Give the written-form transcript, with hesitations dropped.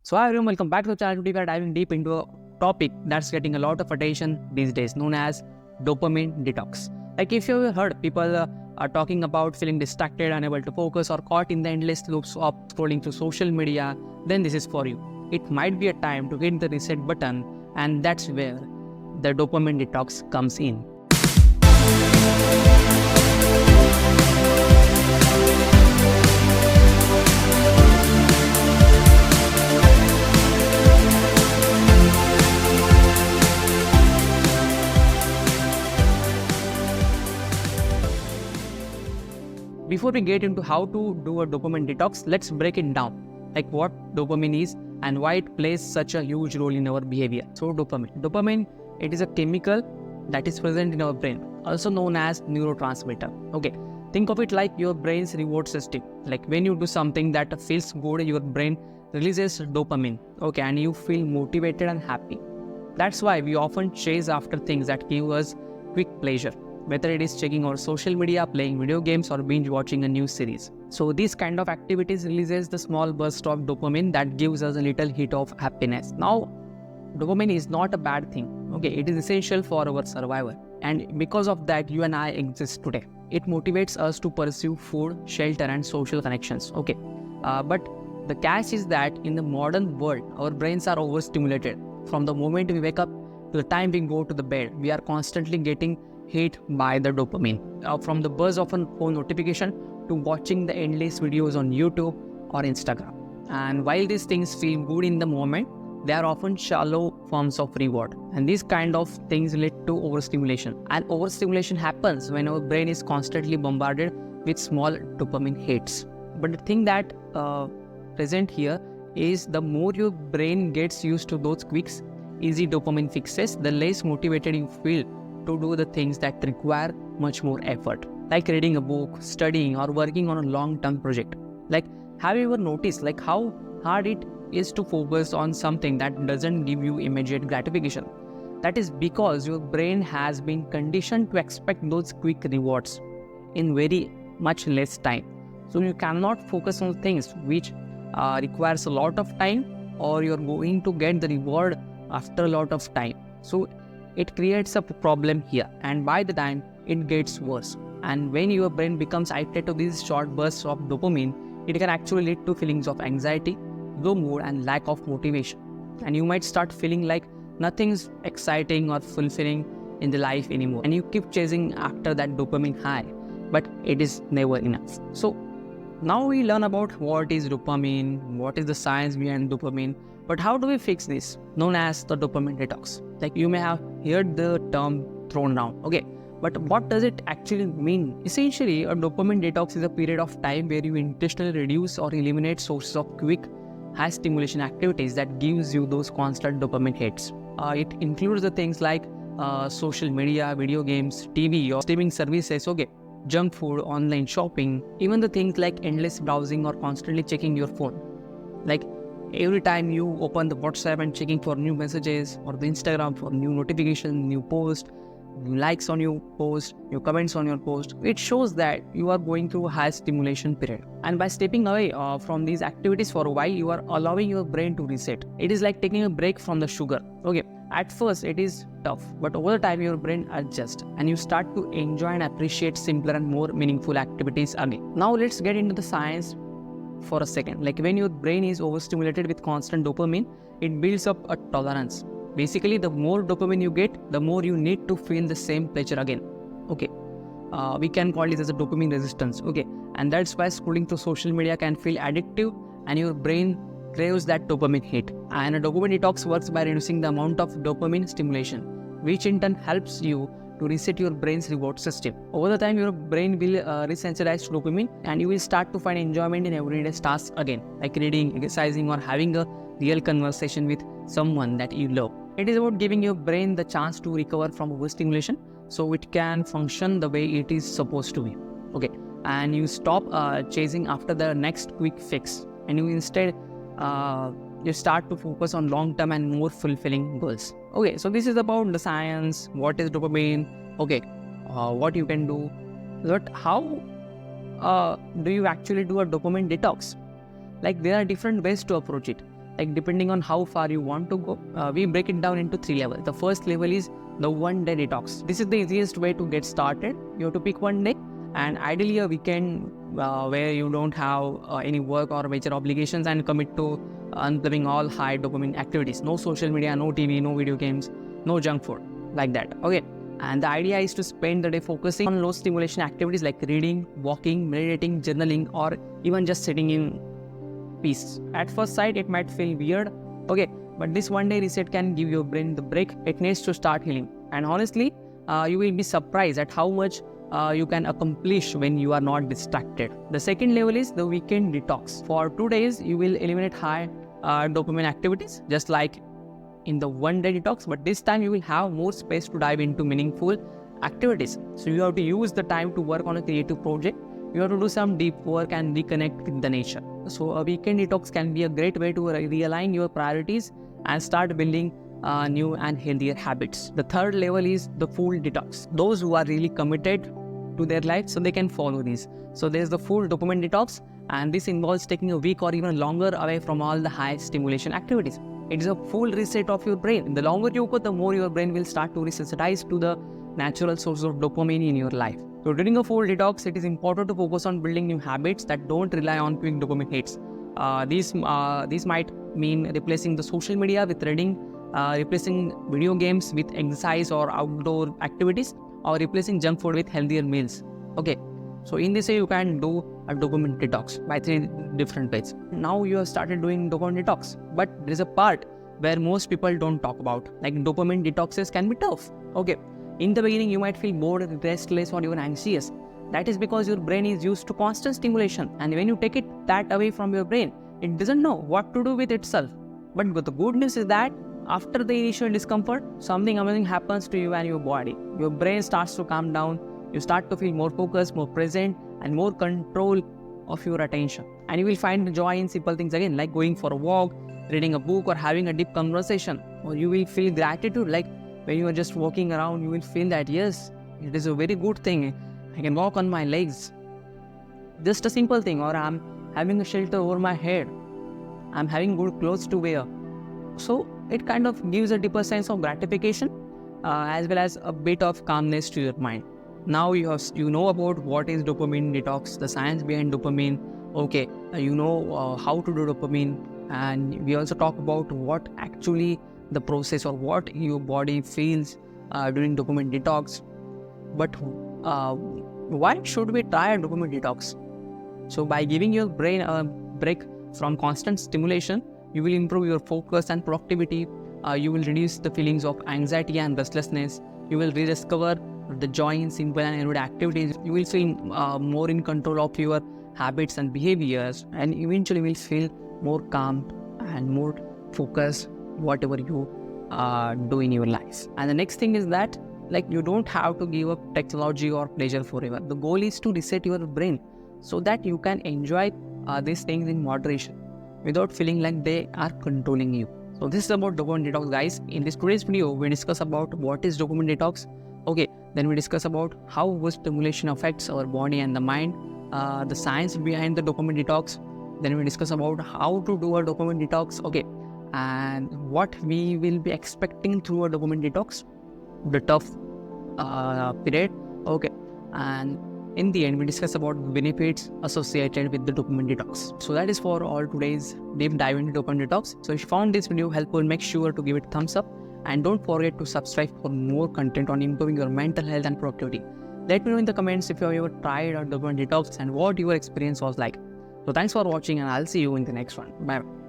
So hi everyone, welcome back to the channel. Today we are diving deep into a topic that's getting a lot of attention these days, known as dopamine detox. Like if you've heard people are talking about feeling distracted, unable to focus, or caught in the endless loops of scrolling through social media, then this is for you. It might be a time to hit the reset button, and that's where the dopamine detox comes in. Before we get into how to do a dopamine detox, let's break it down. Like what dopamine is and why it plays such a huge role in our behavior. So Dopamine, it is a chemical that is present in our brain, also known as neurotransmitter. Okay. Think of it like your brain's reward system. Like when you do something that feels good, your brain releases dopamine. Okay, and you feel motivated and happy. That's why we often chase after things that give us quick pleasure, whether it is checking our social media, playing video games, or binge watching a new series. So these kind of activities releases the small burst of dopamine that gives us a little hit of happiness. Now, dopamine is not a bad thing. Okay, it is essential for our survival. And because of that, you and I exist today. It motivates us to pursue food, shelter, and social connections. Okay, but the catch is that in the modern world, our brains are overstimulated. From the moment we wake up to the time we go to the bed, we are constantly getting hit by the dopamine. From the buzz of a phone notification to watching the endless videos on YouTube or Instagram. And while these things feel good in the moment, they are often shallow forms of reward. And these kind of things lead to overstimulation. And overstimulation happens when our brain is constantly bombarded with small dopamine hits. But the thing that present here is the more your brain gets used to those quick, easy dopamine fixes, the less motivated you feel to do the things that require much more effort, like reading a book, studying, or working on a long-term project. Like, have you ever noticed like how hard it is to focus on something that doesn't give you immediate gratification? That is because your brain has been conditioned to expect those quick rewards in very much less time. So you cannot focus on things which requires a lot of time, or you're going to get the reward after a lot of time. So it creates a problem here, and by the time it gets worse. And when your brain becomes addicted to these short bursts of dopamine, it can actually lead to feelings of anxiety, low mood, and lack of motivation. And you might start feeling like nothing's exciting or fulfilling in the life anymore, and you keep chasing after that dopamine high, but it is never enough. So now we learn about what is dopamine, what is the science behind dopamine, but how do we fix this, known as the dopamine detox? Like you may have heard the term thrown around, okay, but what does it actually mean? Essentially, a dopamine detox is a period of time where you intentionally reduce or eliminate sources of quick, high stimulation activities that gives you those constant dopamine hits. It includes the things like social media, video games, TV, or streaming services, okay, junk food, online shopping, even the things like endless browsing or constantly checking your phone. Like every time you open the WhatsApp and checking for new messages, or the Instagram for new notification, new post, new likes on your post, new comments on your post, it shows that you are going through a high stimulation period. And by stepping away from these activities for a while, you are allowing your brain to reset. It is like taking a break from the sugar. Okay, at first it is tough, but over time your brain adjusts and you start to enjoy and appreciate simpler and more meaningful activities again. Now let's get into the science for a second. Like when your brain is overstimulated with constant dopamine, it builds up a tolerance. Basically, the more dopamine you get, the more you need to feel the same pleasure again. Okay, we can call this as a dopamine resistance. Okay, and that's why scrolling through social media can feel addictive, and your brain craves that dopamine hit. And a dopamine detox works by reducing the amount of dopamine stimulation, which in turn helps you to reset your brain's reward system. Over the time, your brain will resensitize to dopamine, and you will start to find enjoyment in everyday tasks again, like reading, exercising, or having a real conversation with someone that you love. It is about giving your brain the chance to recover from overstimulation so it can function the way it is supposed to be. Okay, and you stop chasing after the next quick fix, and you instead you start to focus on long-term and more fulfilling goals. Okay, so this is about the science, what is dopamine, okay, what you can do, but how do you actually do a dopamine detox? Like there are different ways to approach it. like depending on how far you want to go, we break it down into 3 levels. The first level is the 1-day detox. This is the easiest way to get started. You have to pick one day, and ideally a weekend where you don't have any work or major obligations, and commit to unplugging all high dopamine activities. No social media, no TV, no video games, no junk food, like that. Okay. And the idea is to spend the day focusing on low stimulation activities like reading, walking, meditating, journaling, or even just sitting in peace. At first sight, it might feel weird, okay, but this 1-day reset can give your brain the break it needs to start healing. And honestly, you will be surprised at how much you can accomplish when you are not distracted. The second level is the weekend detox. For 2 days, you will eliminate high dopamine activities, just like in the 1-day detox, but this time you will have more space to dive into meaningful activities. So you have to use the time to work on a creative project. You have to do some deep work and reconnect with the nature. So a weekend detox can be a great way to realign your priorities and start building new and healthier habits. The third level is the full detox. Those who are really committed to their life, so they can follow this. So there's the full dopamine detox, and this involves taking a week or even longer away from all the high stimulation activities. It is a full reset of your brain. The longer you go, the more your brain will start to resensitize to the natural source of dopamine in your life. So during a full detox, it is important to focus on building new habits that don't rely on quick dopamine hits. These might mean replacing the social media with reading, replacing video games with exercise or outdoor activities, or replacing junk food with healthier meals. Okay, so in this way you can do a dopamine detox by 3 different ways. Now you have started doing dopamine detox, but there is a part where most people don't talk about. Like dopamine detoxes can be tough. Okay, in the beginning you might feel bored, restless, or even anxious. That is because your brain is used to constant stimulation, and when you take that away from your brain, it doesn't know what to do with itself. But the good news is that after the initial discomfort, something amazing happens to you and your body. Your brain starts to calm down. You start to feel more focused, more present, and more control of your attention. And you will find joy in simple things again, like going for a walk, reading a book, or having a deep conversation. Or you will feel gratitude, like when you are just walking around, you will feel that, yes, it is a very good thing. I can walk on my legs. Just a simple thing. Or I'm having a shelter over my head. I'm having good clothes to wear. So it kind of gives a deeper sense of gratification as well as a bit of calmness to your mind. Now you know about what is dopamine detox, the science behind dopamine. Okay, you know how to do dopamine, and we also talk about what actually the process or what your body feels during dopamine detox. But why should we try a dopamine detox? So by giving your brain a break from constant stimulation, you will improve your focus and productivity. You will reduce the feelings of anxiety and restlessness. You will rediscover the joy in simple and everyday activities. You will feel more in control of your habits and behaviors, and eventually will feel more calm and more focused whatever you do in your life. And the next thing is that, like, you don't have to give up technology or pleasure forever. The goal is to reset your brain so that you can enjoy these things in moderation without feeling like they are controlling you. So this is about dopamine detox, guys. In this today's video, we discuss about what is dopamine detox. Okay, then we discuss about how stimulation affects our body and the mind, the science behind the dopamine detox. Then we discuss about how to do a dopamine detox. Okay, and what we will be expecting through a dopamine detox, the tough period. Okay, and in the end, we discuss about benefits associated with the dopamine detox. So that is for all today's deep dive into dopamine detox. So if you found this video helpful, make sure to give it a thumbs up, and don't forget to subscribe for more content on improving your mental health and productivity. Let me know in the comments if you have ever tried a dopamine detox and what your experience was like. So thanks for watching, and I'll see you in the next one. Bye.